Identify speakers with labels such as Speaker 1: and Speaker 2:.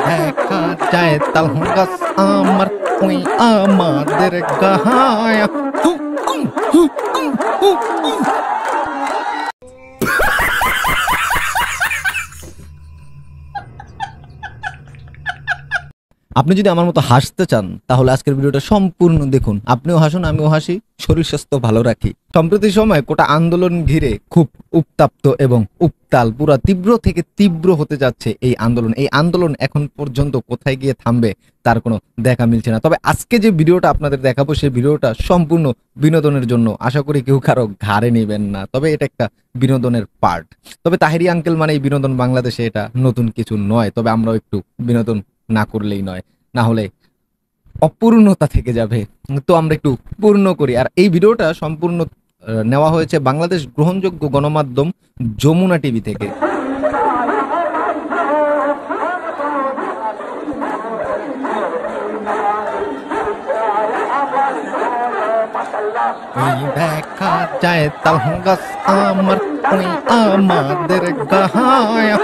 Speaker 1: দেখা যায় তাল গাছ আমার ওই আমাদের গাহায়া। আপনি যদি আমার মতো হাসতে চান তাহলে আজকের ভিডিওটা সম্পূর্ণ দেখুন। আপনিও হাসুন, আমিও হাসি, শরীর স্বাস্থ্য ভালো রাখি। সম্প্রতি সময় কোটা আন্দোলন ঘিরে খুব উত্তাপ্ত এবং উত্তাল, পুরা তীব্র থেকে তীব্র হতে যাচ্ছে এই আন্দোলন। এই আন্দোলন এখন পর্যন্ত কোথায় গিয়ে থামবে তার কোনো দেখা মিলছে না। তবে আজকে যে ভিডিওটা আপনাদের দেখাবো সেই ভিডিওটা সম্পূর্ণ বিনোদনের জন্য। আশা করি কেউ কারো ঘাড়ে নেবেন না, তবে এটা একটা বিনোদনের পার্ট। তবে তাহেরি আঙ্কেল মানে এই বিনোদন বাংলাদেশে এটা নতুন কিছু নয়, তবে আমরাও একটু বিনোদন না করলেই নয়, না হলে অপূর্ণতা থেকে যাবে। তো আমরা একটু পূর্ণ করি। আর এই ভিডিওটা সম্পূর্ণ নেওয়া হয়েছে বাংলাদেশ গ্রহণযোগ্য গণমাধ্যম যমুনা টিভি থেকে। দেখা যায় তাল গাছ আমার ওই আমাদের গাহায়া।